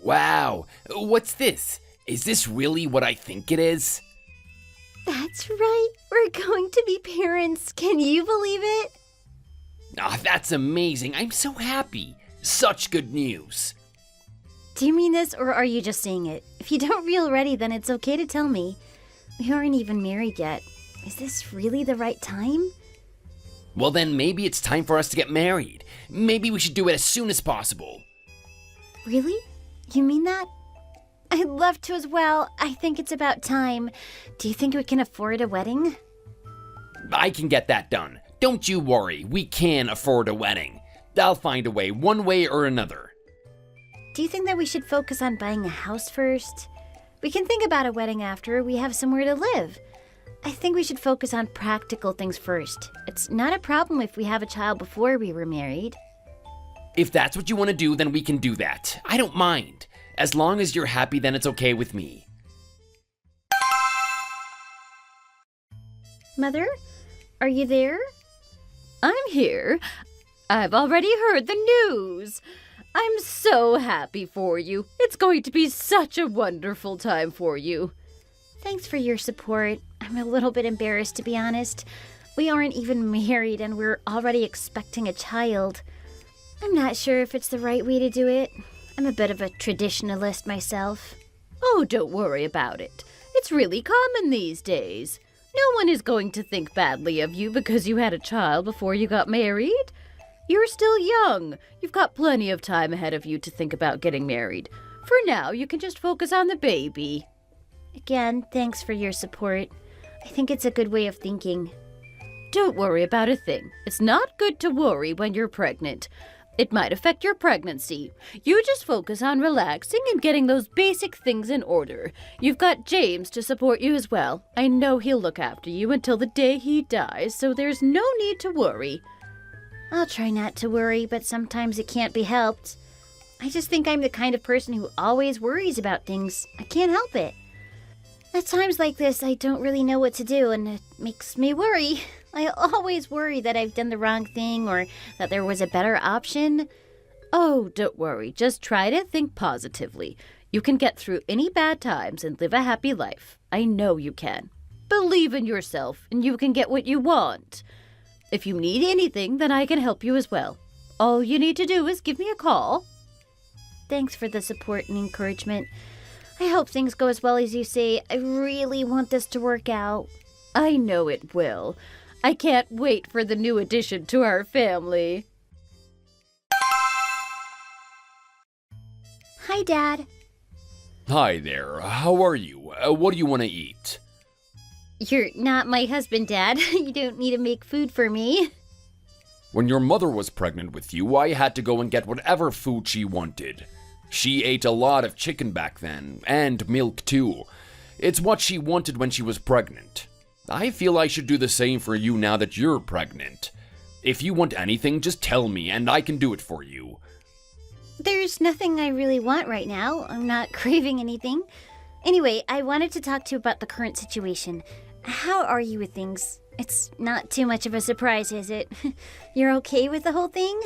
Wow, what's this? Is this really what I think it is? That's right. We're going to be parents. Can you believe it? Ah, that's amazing. I'm so happy. Such good news. Do you mean this, or are you just saying it? If you don't feel ready, then it's okay to tell me. We aren't even married yet. Is this really the right time? Well, then maybe it's time for us to get married. Maybe we should do it as soon as possible. Really? You mean that? I'd love to as well. I think it's about time. Do you think we can afford a wedding? I can get that done. Don't you worry. We can afford a wedding. I'll find a way, one way or another. Do you think that we should focus on buying a house first? We can think about a wedding after we have somewhere to live. I think we should focus on practical things first. It's not a problem if we have a child before we were married. If that's what you want to do, then we can do that. I don't mind. As long as you're happy, then it's okay with me. Mother, are you there? I'm here. I've already heard the news. I'm so happy for you. It's going to be such a wonderful time for you. Thanks for your support. I'm a little bit embarrassed, to be honest. We aren't even married and we're already expecting a child. I'm not sure if it's the right way to do it. I'm a bit of a traditionalist myself. Oh, don't worry about it. It's really common these days. No one is going to think badly of you because you had a child before you got married. You're still young. You've got plenty of time ahead of you to think about getting married. For now, you can just focus on the baby. Again, thanks for your support. I think it's a good way of thinking. Don't worry about a thing. It's not good to worry when you're pregnant. It might affect your pregnancy. You just focus on relaxing and getting those basic things in order. You've got James to support you as well. I know he'll look after you until the day he dies, so there's no need to worry. I'll try not to worry, but sometimes it can't be helped. I just think I'm the kind of person who always worries about things. I can't help it. At times like this, I don't really know what to do, and it makes me worry. I always worry that I've done the wrong thing or that there was a better option. Oh, don't worry. Just try to think positively. You can get through any bad times and live a happy life. I know you can. Believe in yourself, and you can get what you want. If you need anything, then I can help you as well. All you need to do is give me a call. Thanks for the support and encouragement. I hope things go as well as you say. I really want this to work out. I know it will. I can't wait for the new addition to our family. Hi, Dad. Hi there. How are you? What do you want to eat? You're not my husband, Dad. You don't need to make food for me. When your mother was pregnant with you, I had to go and get whatever food she wanted. She ate a lot of chicken back then, and milk too. It's what she wanted when she was pregnant. I feel I should do the same for you now that you're pregnant. If you want anything, just tell me and I can do it for you. There's nothing I really want right now. I'm not craving anything. Anyway, I wanted to talk to you about the current situation. How are you with things? It's not too much of a surprise, is it? You're okay with the whole thing?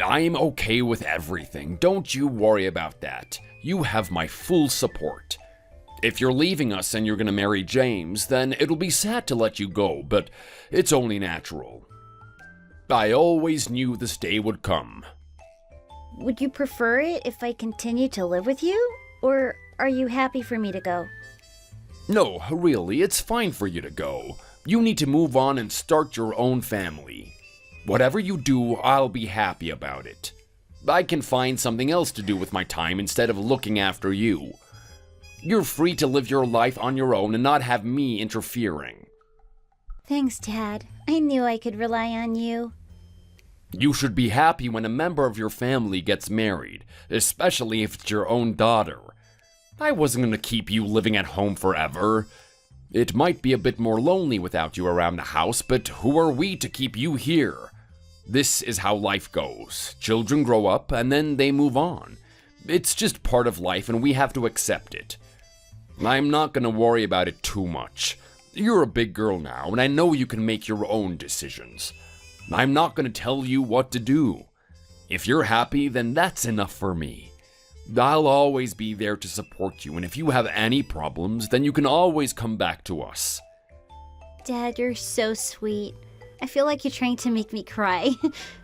I'm okay with everything. Don't you worry about that. You have my full support. If you're leaving us and you're gonna marry James, then it'll be sad to let you go, but it's only natural. I always knew this day would come. Would you prefer it if I continue to live with you? Or are you happy for me to go? No, really, it's fine for you to go. You need to move on and start your own family. Whatever you do, I'll be happy about it. I can find something else to do with my time instead of looking after you. You're free to live your life on your own and not have me interfering. Thanks, Dad. I knew I could rely on you. You should be happy when a member of your family gets married, especially if it's your own daughter. I wasn't going to keep you living at home forever. It might be a bit more lonely without you around the house, but who are we to keep you here? This is how life goes. Children grow up and then they move on. It's just part of life and we have to accept it. I'm not going to worry about it too much. You're a big girl now and I know you can make your own decisions. I'm not going to tell you what to do. If you're happy, then that's enough for me. I'll always be there to support you, and if you have any problems, then you can always come back to us. Dad, you're so sweet. I feel like you're trying to make me cry.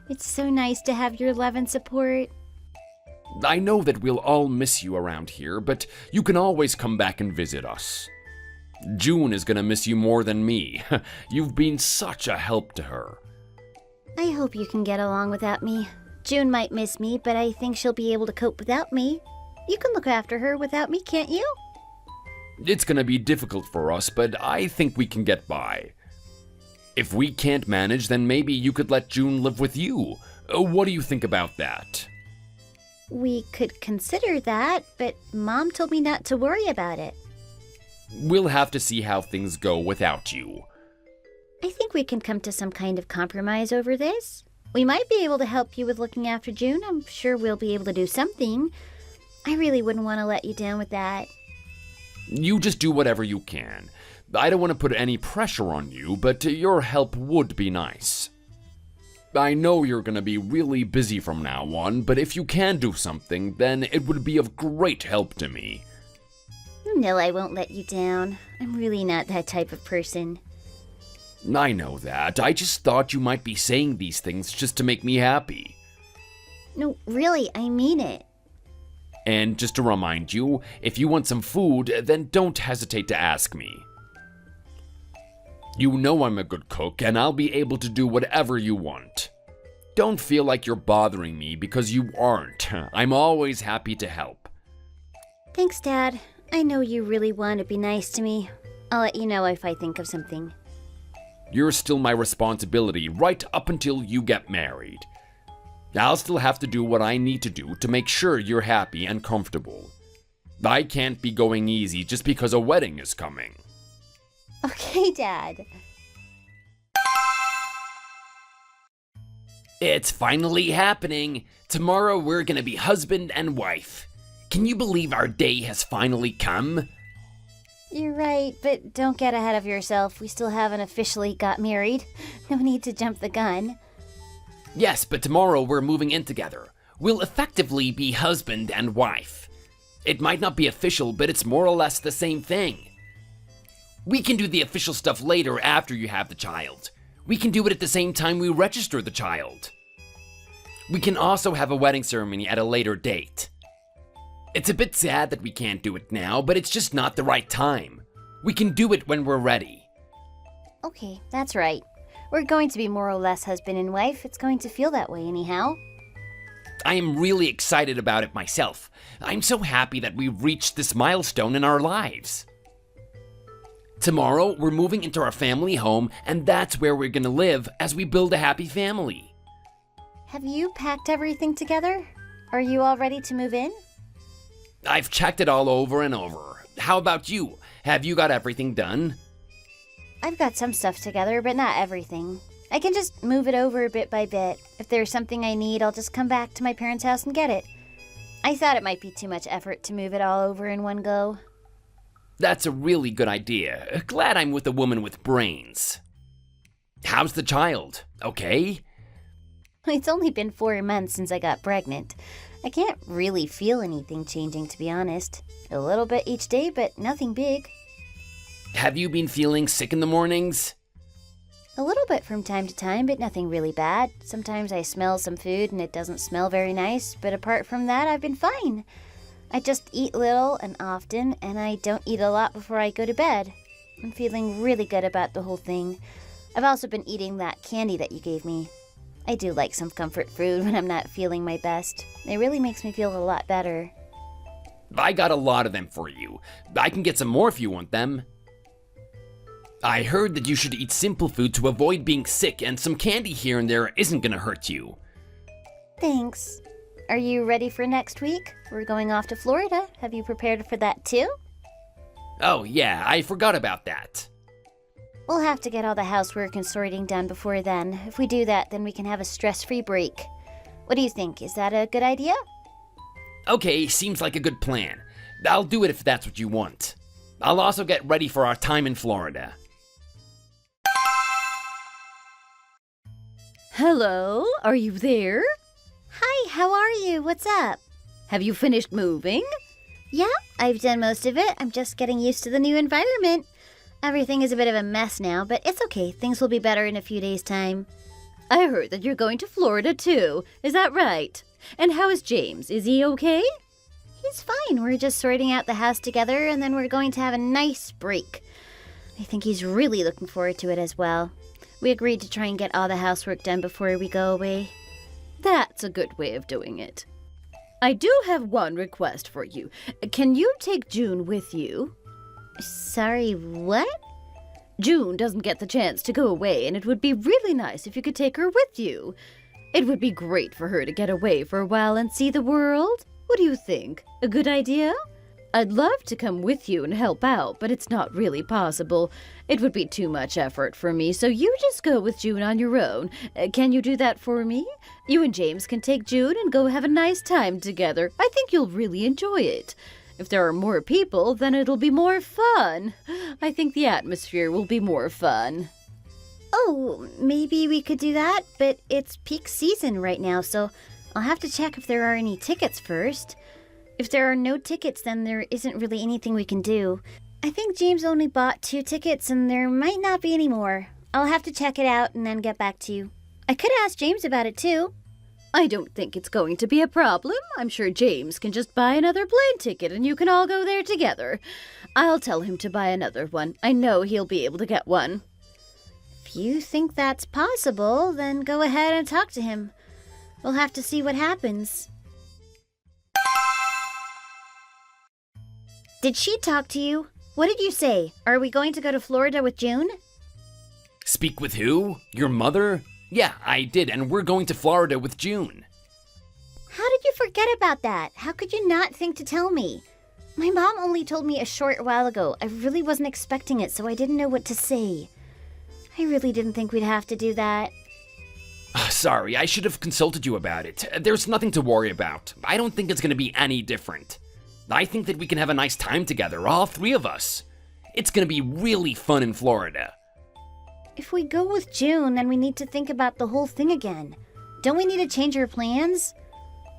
It's so nice to have your love and support. I know that we'll all miss you around here, but you can always come back and visit us. June is gonna miss you more than me. You've been such a help to her. I hope you can get along without me. June might miss me, but I think she'll be able to cope without me. You can look after her without me, can't you? It's gonna be difficult for us, but I think we can get by. If we can't manage, then maybe you could let June live with you. What do you think about that? We could consider that, but Mom told me not to worry about it. We'll have to see how things go without you. I think we can come to some kind of compromise over this. We might be able to help you with looking after June. I'm sure we'll be able to do something. I really wouldn't want to let you down with that. You just do whatever you can. I don't want to put any pressure on you, but your help would be nice. I know you're gonna be really busy from now on, but if you can do something, then it would be of great help to me. No, I won't let you down. I'm really not that type of person. I know that. I just thought you might be saying these things just to make me happy. No, really, I mean it. And just to remind you, if you want some food, then don't hesitate to ask me. You know I'm a good cook, and I'll be able to do whatever you want. Don't feel like you're bothering me, because you aren't. I'm always happy to help. Thanks, Dad. I know you really want to be nice to me. I'll let you know if I think of something. You're still my responsibility right up until you get married. I'll still have to do what I need to do to make sure you're happy and comfortable. I can't be going easy just because a wedding is coming. Okay, Dad. It's finally happening. Tomorrow we're gonna be husband and wife. Can you believe our day has finally come? You're right, but don't get ahead of yourself. We still haven't officially got married. No need to jump the gun. Yes, but tomorrow we're moving in together. We'll effectively be husband and wife. It might not be official, but it's more or less the same thing. We can do the official stuff later after you have the child. We can do it at the same time we register the child. We can also have a wedding ceremony at a later date. It's a bit sad that we can't do it now, but it's just not the right time. We can do it when we're ready. Okay, that's right. We're going to be more or less husband and wife. It's going to feel that way anyhow. I am really excited about it myself. I'm so happy that we've reached this milestone in our lives. Tomorrow, we're moving into our family home, and that's where we're gonna live as we build a happy family. Have you packed everything together? Are you all ready to move in? I've checked it all over and over. How about you? Have you got everything done? I've got some stuff together, but not everything. I can just move it over bit by bit. If there's something I need, I'll just come back to my parents' house and get it. I thought it might be too much effort to move it all over in one go. That's a really good idea. Glad I'm with a woman with brains. How's the child? Okay? It's only been 4 months since I got pregnant. I can't really feel anything changing, to be honest. A little bit each day, but nothing big. Have you been feeling sick in the mornings? A little bit from time to time, but nothing really bad. Sometimes I smell some food and it doesn't smell very nice, but apart from that, I've been fine. I just eat little and often, and I don't eat a lot before I go to bed. I'm feeling really good about the whole thing. I've also been eating that candy that you gave me. I do like some comfort food when I'm not feeling my best. It really makes me feel a lot better. I got a lot of them for you. I can get some more if you want them. I heard that you should eat simple food to avoid being sick, and some candy here and there isn't gonna hurt you. Thanks. Are you ready for next week? We're going off to Florida. Have you prepared for that too? Oh yeah, I forgot about that. We'll have to get all the housework and sorting done before then. If we do that, then we can have a stress-free break. What do you think? Is that a good idea? Okay, seems like a good plan. I'll do it if that's what you want. I'll also get ready for our time in Florida. Hello, are you there? Hi, how are you? What's up? Have you finished moving? Yeah, I've done most of it. I'm just getting used to the new environment. Everything is a bit of a mess now, but it's okay. Things will be better in a few days' time. I heard that you're going to Florida too. Is that right? And how is James? Is he okay? He's fine. We're just sorting out the house together, and then we're going to have a nice break. I think he's really looking forward to it as well. We agreed to try and get all the housework done before we go away. That's a good way of doing it. I do have one request for you. Can you take June with you? Sorry, what? June doesn't get the chance to go away, and it would be really nice if you could take her with you. It would be great for her to get away for a while and see the world. What do you think? A good idea? I'd love to come with you and help out, but it's not really possible. It would be too much effort for me, so you just go with June on your own. Can you do that for me? You and James can take June and go have a nice time together. I think you'll really enjoy it. If there are more people, then it'll be more fun. I think the atmosphere will be more fun. Oh, maybe we could do that, but it's peak season right now, so I'll have to check if there are any tickets first. If there are no tickets, then there isn't really anything we can do. I think James only bought 2 tickets, and there might not be any more. I'll have to check it out and then get back to you. I could ask James about it, too. I don't think it's going to be a problem. I'm sure James can just buy another plane ticket and you can all go there together. I'll tell him to buy another one. I know he'll be able to get one. If you think that's possible, then go ahead and talk to him. We'll have to see what happens. Did she talk to you? What did you say? Are we going to go to Florida with June? Speak with who? Your mother? Yeah, I did, and we're going to Florida with June. How did you forget about that? How could you not think to tell me? My mom only told me a short while ago. I really wasn't expecting it, so I didn't know what to say. I really didn't think we'd have to do that. Sorry, I should have consulted you about it. There's nothing to worry about. I don't think it's going to be any different. I think that we can have a nice time together, all 3 of us. It's going to be really fun in Florida. If we go with June, then we need to think about the whole thing again. Don't we need to change our plans?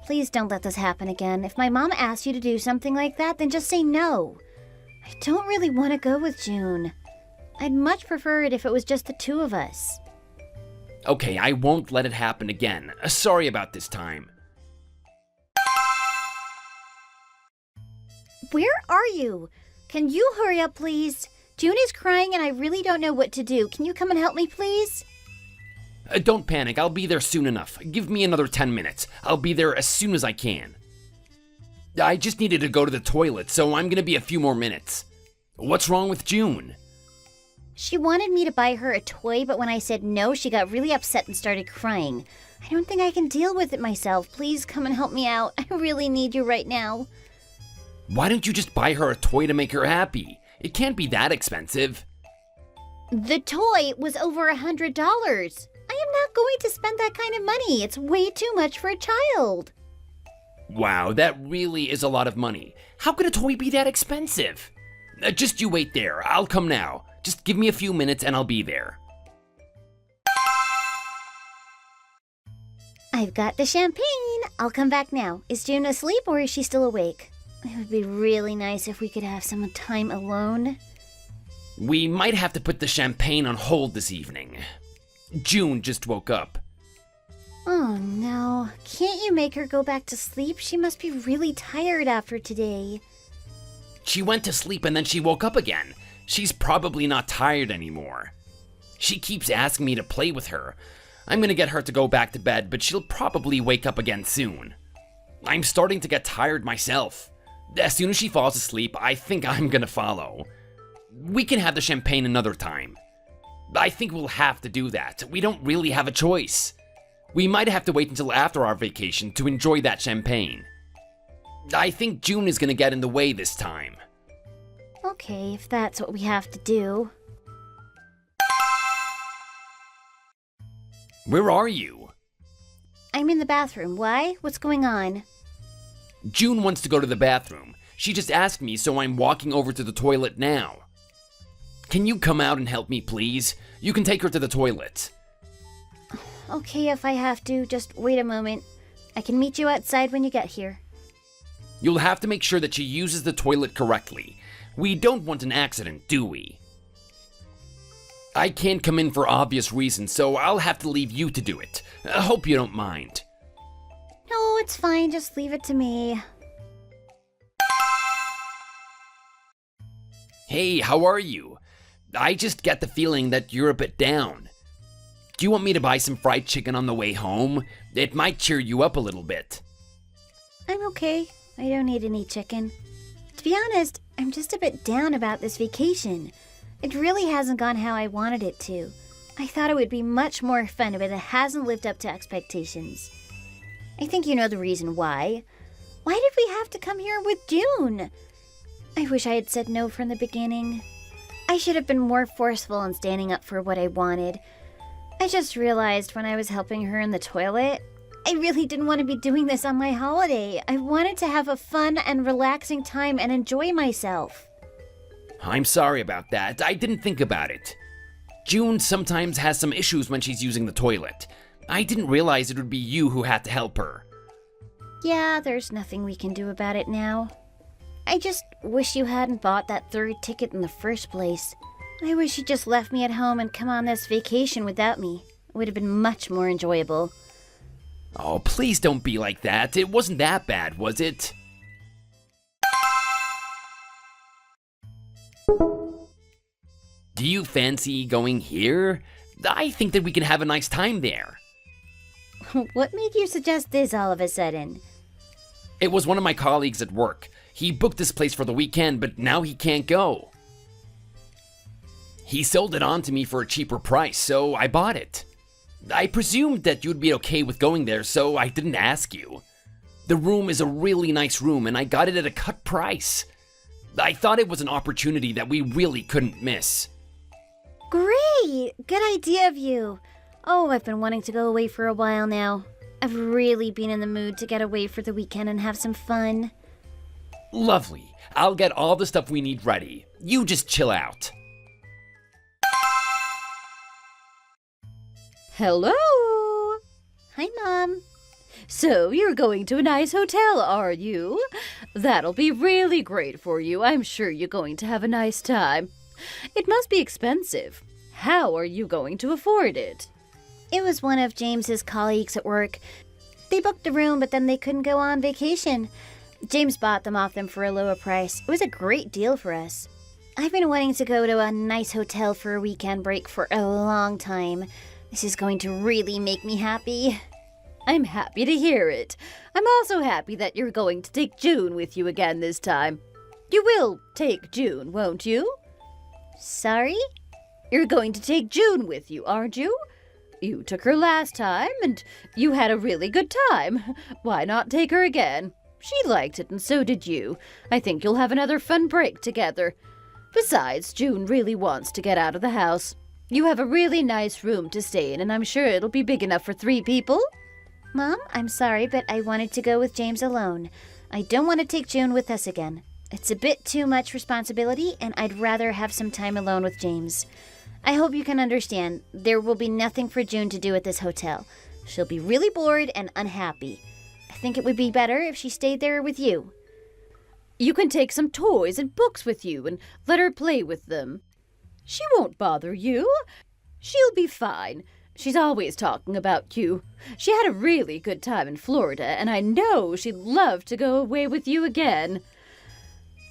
Please don't let this happen again. If my mom asks you to do something like that, then just say no. I don't really want to go with June. I'd much prefer it if it was just the 2 of us. Okay, I won't let it happen again. Sorry about this time. Where are you? Can you hurry up, please? June is crying and I really don't know what to do. Can you come and help me, please? Don't panic, I'll be there soon enough. Give me another 10 minutes. I'll be there as soon as I can. I just needed to go to the toilet, so I'm gonna be a few more minutes. What's wrong with June? She wanted me to buy her a toy, but when I said no, she got really upset and started crying. I don't think I can deal with it myself. Please come and help me out. I really need you right now. Why don't you just buy her a toy to make her happy? It can't be that expensive. The toy was over $100. I am not going to spend that kind of money. It's way too much for a child. Wow, that really is a lot of money. How could a toy be that expensive? Just you wait there. I'll come now. Just give me a few minutes and I'll be there. I've got the champagne. I'll come back now. Is June asleep or is she still awake? It would be really nice if we could have some time alone. We might have to put the champagne on hold this evening. June just woke up. Oh no. Can't you make her go back to sleep? She must be really tired after today. She went to sleep and then she woke up again. She's probably not tired anymore. She keeps asking me to play with her. I'm gonna get her to go back to bed, but she'll probably wake up again soon. I'm starting to get tired myself. As soon as she falls asleep, I think I'm gonna follow. We can have the champagne another time. I think we'll have to do that. We don't really have a choice. We might have to wait until after our vacation to enjoy that champagne. I think June is gonna get in the way this time. Okay, if that's what we have to do. Where are you? I'm in the bathroom. Why? What's going on? June wants to go to the bathroom. She just asked me, so I'm walking over to the toilet now. Can you come out and help me, please? You can take her to the toilet. Okay, if I have to, just wait a moment. I can meet you outside when you get here. You'll have to make sure that she uses the toilet correctly. We don't want an accident, do we? I can't come in for obvious reasons, so I'll have to leave you to do it. I hope you don't mind. No, it's fine. Just leave it to me. Hey, how are you? I just get the feeling that you're a bit down. Do you want me to buy some fried chicken on the way home? It might cheer you up a little bit. I'm okay. I don't need any chicken. To be honest, I'm just a bit down about this vacation. It really hasn't gone how I wanted it to. I thought it would be much more fun, but it hasn't lived up to expectations. I think you know the reason why. Why did we have to come here with June? I wish I had said no from the beginning. I should have been more forceful in standing up for what I wanted. I just realized when I was helping her in the toilet, I really didn't want to be doing this on my holiday. I wanted to have a fun and relaxing time and enjoy myself. I'm sorry about that. I didn't think about it. June sometimes has some issues when she's using the toilet. I didn't realize it would be you who had to help her. Yeah, there's nothing we can do about it now. I just wish you hadn't bought that third ticket in the first place. I wish you just left me at home and come on this vacation without me. It would have been much more enjoyable. Oh, please don't be like that. It wasn't that bad, was it? Do you fancy going here? I think that we can have a nice time there. What made you suggest this all of a sudden? It was one of my colleagues at work. He booked this place for the weekend, but now he can't go. He sold it on to me for a cheaper price, so I bought it. I presumed that you'd be okay with going there, so I didn't ask you. The room is a really nice room, and I got it at a cut price. I thought it was an opportunity that we really couldn't miss. Great! Good idea of you. Oh, I've been wanting to go away for a while now. I've really been in the mood to get away for the weekend and have some fun. Lovely. I'll get all the stuff we need ready. You just chill out. Hello? Hi, Mom. So, you're going to a nice hotel, are you? That'll be really great for you. I'm sure you're going to have a nice time. It must be expensive. How are you going to afford it? It was one of James's colleagues at work. They booked a room, but then they couldn't go on vacation. James bought them off them for a lower price. It was a great deal for us. I've been wanting to go to a nice hotel for a weekend break for a long time. This is going to really make me happy. I'm happy to hear it. I'm also happy that you're going to take June with you again this time. You will take June, won't you? Sorry? You're going to take June with you, aren't you? You took her last time, and you had a really good time. Why not take her again? She liked it, and so did you. I think you'll have another fun break together. Besides, June really wants to get out of the house. You have a really nice room to stay in, and I'm sure it'll be big enough for 3 people. Mom, I'm sorry, but I wanted to go with James alone. I don't want to take June with us again. It's a bit too much responsibility, and I'd rather have some time alone with James. I hope you can understand. There will be nothing for June to do at this hotel. She'll be really bored and unhappy. I think it would be better if she stayed there with you. You can take some toys and books with you and let her play with them. She won't bother you. She'll be fine. She's always talking about you. She had a really good time in Florida, and I know she'd love to go away with you again.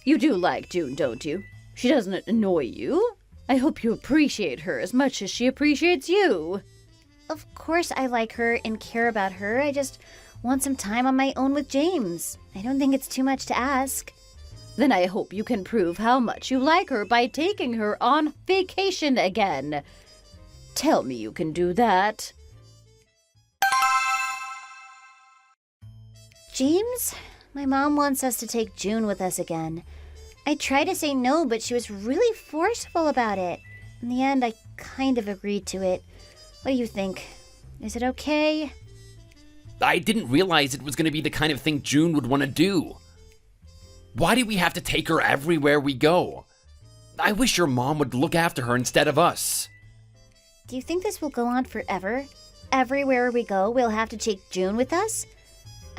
You do like June, don't you? She doesn't annoy you. I hope you appreciate her as much as she appreciates you. Of course I like her and care about her. I just want some time on my own with James. I don't think it's too much to ask. Then I hope you can prove how much you like her by taking her on vacation again. Tell me you can do that. James, my mom wants us to take June with us again. I tried to say no, but she was really forceful about it. In the end, I kind of agreed to it. What do you think? Is it okay? I didn't realize it was going to be the kind of thing June would want to do. Why do we have to take her everywhere we go? I wish your mom would look after her instead of us. Do you think this will go on forever? Everywhere we go, we'll have to take June with us?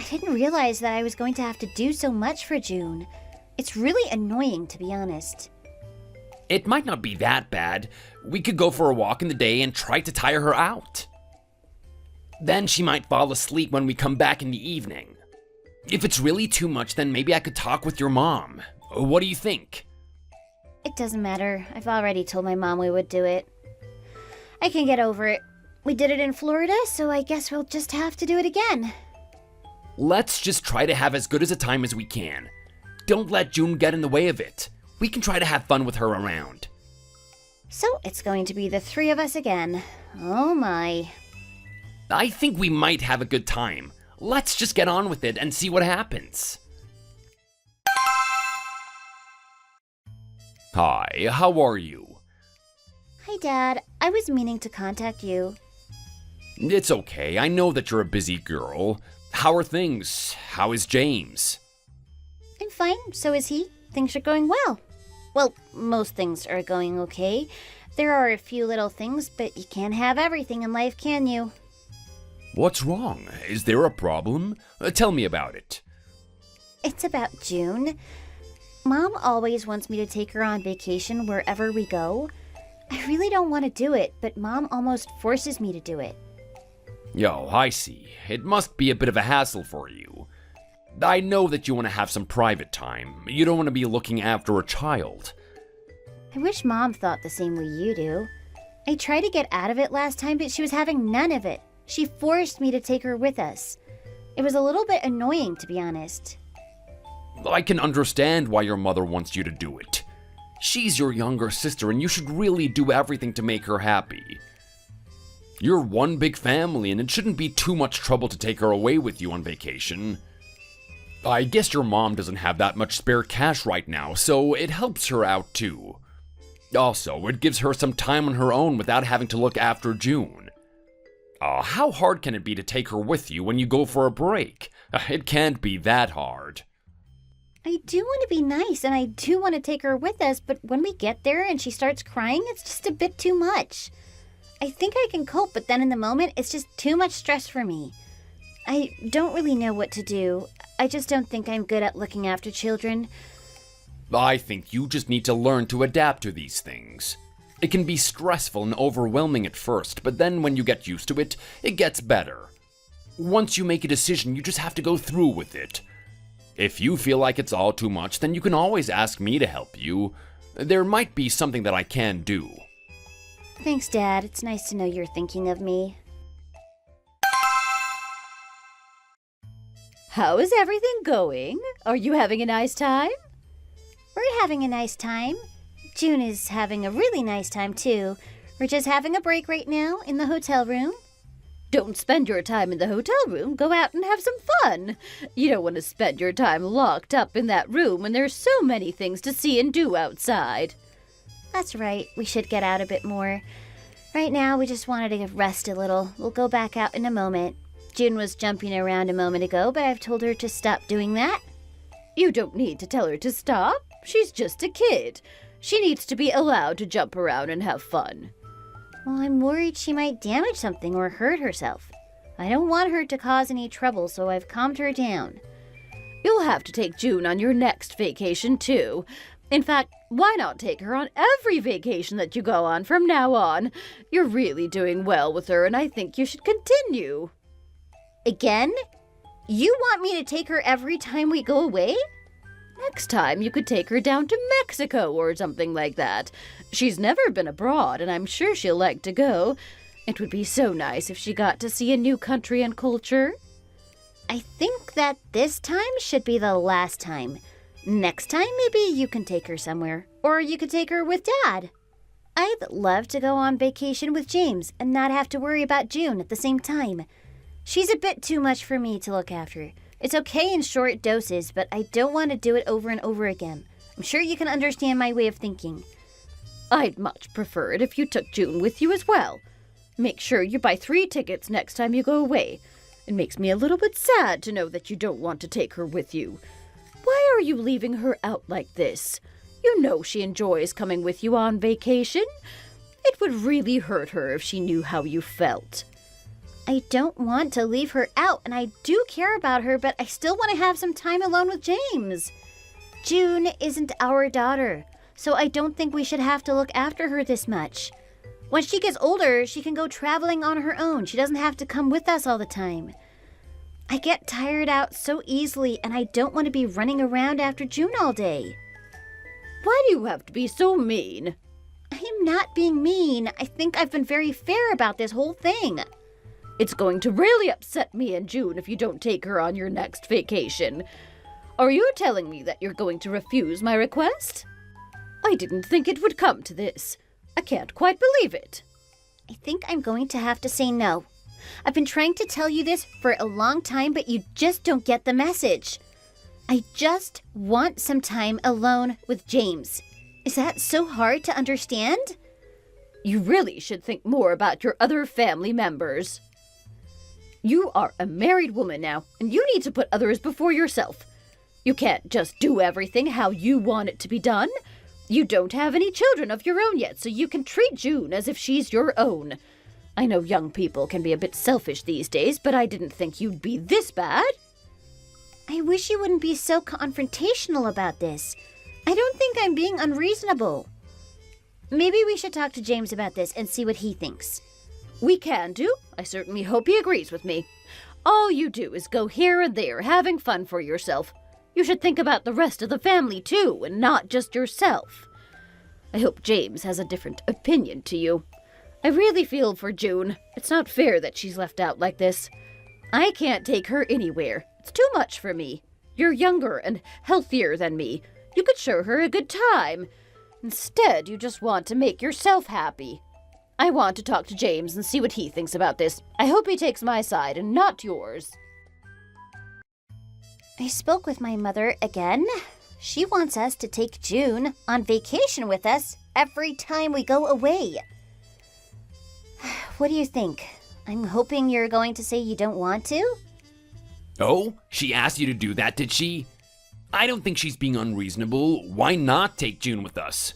I didn't realize that I was going to have to do so much for June. It's really annoying, to be honest. It might not be that bad. We could go for a walk in the day and try to tire her out. Then she might fall asleep when we come back in the evening. If it's really too much, then maybe I could talk with your mom. What do you think? It doesn't matter. I've already told my mom we would do it. I can get over it. We did it in Florida, so I guess we'll just have to do it again. Let's just try to have as good as a time as we can. Don't let June get in the way of it. We can try to have fun with her around. So it's going to be the three of us again. Oh my. I think we might have a good time. Let's just get on with it and see what happens. Hi, how are you? Hi, Dad. I was meaning to contact you. It's okay, I know that you're a busy girl. How are things? How is James? I'm fine, so is he. Things are going well. Well, most things are going okay. There are a few little things, but you can't have everything in life, can you? What's wrong? Is there a problem? Tell me about it. It's about June. Mom always wants me to take her on vacation wherever we go. I really don't want to do it, but Mom almost forces me to do it. Yo, I see. It must be a bit of a hassle for you. I know that you want to have some private time. You don't want to be looking after a child. I wish Mom thought the same way you do. I tried to get out of it last time, but she was having none of it. She forced me to take her with us. It was a little bit annoying, to be honest. I can understand why your mother wants you to do it. She's your younger sister, and you should really do everything to make her happy. You're one big family, and it shouldn't be too much trouble to take her away with you on vacation. I guess your mom doesn't have that much spare cash right now, so it helps her out too. Also, it gives her some time on her own without having to look after June. How hard can it be to take her with you when you go for a break? It can't be that hard. I do want to be nice, and I do want to take her with us, but when we get there and she starts crying, it's just a bit too much. I think I can cope, but then in the moment, it's just too much stress for me. I don't really know what to do. I just don't think I'm good at looking after children. I think you just need to learn to adapt to these things. It can be stressful and overwhelming at first, but then when you get used to it, it gets better. Once you make a decision, you just have to go through with it. If you feel like it's all too much, then you can always ask me to help you. There might be something that I can do. Thanks, Dad. It's nice to know you're thinking of me. How is everything going? Are you having a nice time? We're having a nice time. June is having a really nice time, too. We're just having a break right now in the hotel room. Don't spend your time in the hotel room. Go out and have some fun. You don't want to spend your time locked up in that room when there's so many things to see and do outside. That's right. We should get out a bit more. Right now, we just wanted to rest a little. We'll go back out in a moment. June was jumping around a moment ago, but I've told her to stop doing that. You don't need to tell her to stop. She's just a kid. She needs to be allowed to jump around and have fun. Well, I'm worried she might damage something or hurt herself. I don't want her to cause any trouble, so I've calmed her down. You'll have to take June on your next vacation, too. In fact, why not take her on every vacation that you go on from now on? You're really doing well with her, and I think you should continue. Again? You want me to take her every time we go away? Next time, you could take her down to Mexico or something like that. She's never been abroad, and I'm sure she'll like to go. It would be so nice if she got to see a new country and culture. I think that this time should be the last time. Next time, maybe you can take her somewhere. Or you could take her with Dad. I'd love to go on vacation with James and not have to worry about June at the same time. She's a bit too much for me to look after. It's okay in short doses, but I don't want to do it over and over again. I'm sure you can understand my way of thinking. I'd much prefer it if you took June with you as well. Make sure you buy 3 tickets next time you go away. It makes me a little bit sad to know that you don't want to take her with you. Why are you leaving her out like this? You know she enjoys coming with you on vacation. It would really hurt her if she knew how you felt. I don't want to leave her out, and I do care about her, but I still want to have some time alone with James. June isn't our daughter, so I don't think we should have to look after her this much. When she gets older, she can go traveling on her own. She doesn't have to come with us all the time. I get tired out so easily, and I don't want to be running around after June all day. Why do you have to be so mean? I am not being mean. I think I've been very fair about this whole thing. It's going to really upset me and June if you don't take her on your next vacation. Are you telling me that you're going to refuse my request? I didn't think it would come to this. I can't quite believe it. I think I'm going to have to say no. I've been trying to tell you this for a long time, but you just don't get the message. I just want some time alone with James. Is that so hard to understand? You really should think more about your other family members. You are a married woman now, and you need to put others before yourself. You can't just do everything how you want it to be done. You don't have any children of your own yet, so you can treat June as if she's your own. I know young people can be a bit selfish these days, but I didn't think you'd be this bad. I wish you wouldn't be so confrontational about this. I don't think I'm being unreasonable. Maybe we should talk to James about this and see what he thinks. We can do. I certainly hope he agrees with me. All you do is go here and there, having fun for yourself. You should think about the rest of the family, too, and not just yourself. I hope James has a different opinion to you. I really feel for June. It's not fair that she's left out like this. I can't take her anywhere. It's too much for me. You're younger and healthier than me. You could show her a good time. Instead, you just want to make yourself happy. I want to talk to James and see what he thinks about this. I hope he takes my side and not yours. I spoke with my mother again. She wants us to take June on vacation with us every time we go away. What do you think? I'm hoping you're going to say you don't want to? Oh, she asked you to do that, did she? I don't think she's being unreasonable. Why not take June with us?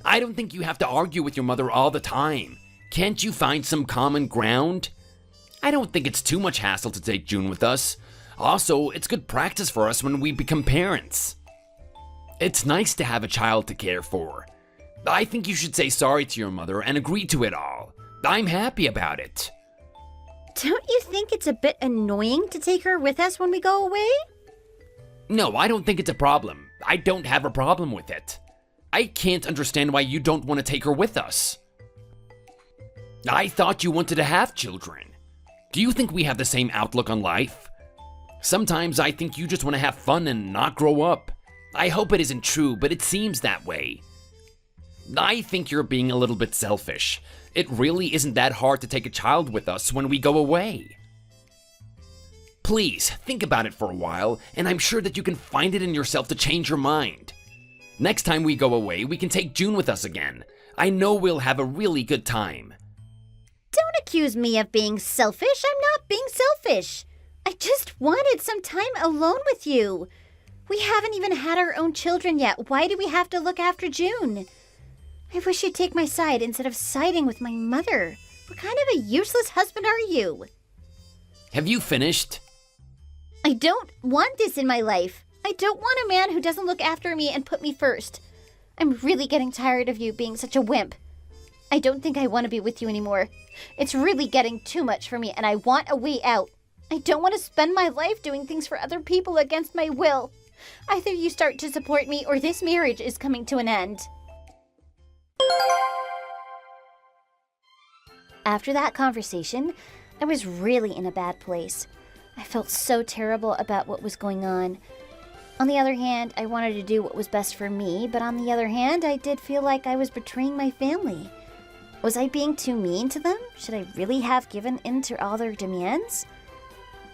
I don't think you have to argue with your mother all the time. Can't you find some common ground? I don't think it's too much hassle to take June with us. Also, it's good practice for us when we become parents. It's nice to have a child to care for. I think you should say sorry to your mother and agree to it all. I'm happy about it. Don't you think it's a bit annoying to take her with us when we go away? No, I don't think it's a problem. I don't have a problem with it. I can't understand why you don't want to take her with us. I thought you wanted to have children. Do you think we have the same outlook on life? Sometimes I think you just want to have fun and not grow up. I hope it isn't true, but it seems that way. I think you're being a little bit selfish. It really isn't that hard to take a child with us when we go away. Please, think about it for a while, and I'm sure that you can find it in yourself to change your mind. Next time we go away, we can take June with us again. I know we'll have a really good time. Don't accuse me of being selfish. I'm not being selfish. I just wanted some time alone with you. We haven't even had our own children yet. Why do we have to look after June? I wish you'd take my side instead of siding with my mother. What kind of a useless husband are you? Have you finished? I don't want this in my life. I don't want a man who doesn't look after me and put me first. I'm really getting tired of you being such a wimp. I don't think I want to be with you anymore. It's really getting too much for me, and I want a way out. I don't want to spend my life doing things for other people against my will. Either you start to support me or this marriage is coming to an end. After that conversation, I was really in a bad place. I felt so terrible about what was going on. On the other hand, I wanted to do what was best for me, but on the other hand, I did feel like I was betraying my family. Was I being too mean to them? Should I really have given in to all their demands?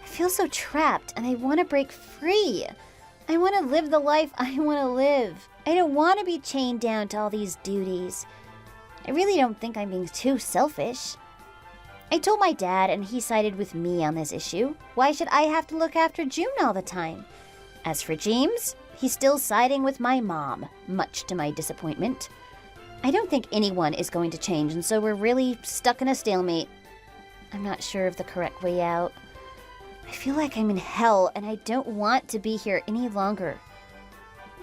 I feel so trapped, and I want to break free. I want to live the life I want to live. I don't want to be chained down to all these duties. I really don't think I'm being too selfish. I told my dad, and he sided with me on this issue. Why should I have to look after June all the time? As for James, he's still siding with my mom, much to my disappointment. I don't think anyone is going to change, and so we're really stuck in a stalemate. I'm not sure of the correct way out. I feel like I'm in hell and I don't want to be here any longer.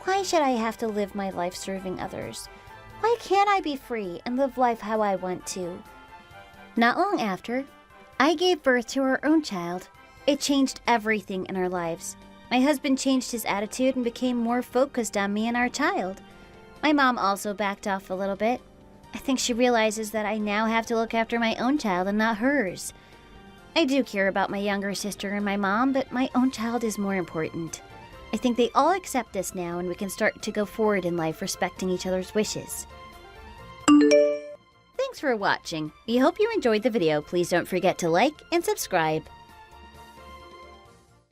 Why should I have to live my life serving others? Why can't I be free and live life how I want to? Not long after, I gave birth to our own child. It changed everything in our lives. My husband changed his attitude and became more focused on me and our child. My mom also backed off a little bit. I think she realizes that I now have to look after my own child and not hers. I do care about my younger sister and my mom, but my own child is more important. I think they all accept this now and we can start to go forward in life respecting each other's wishes. Thanks for watching. We hope you enjoyed the video. Please don't forget to like and subscribe.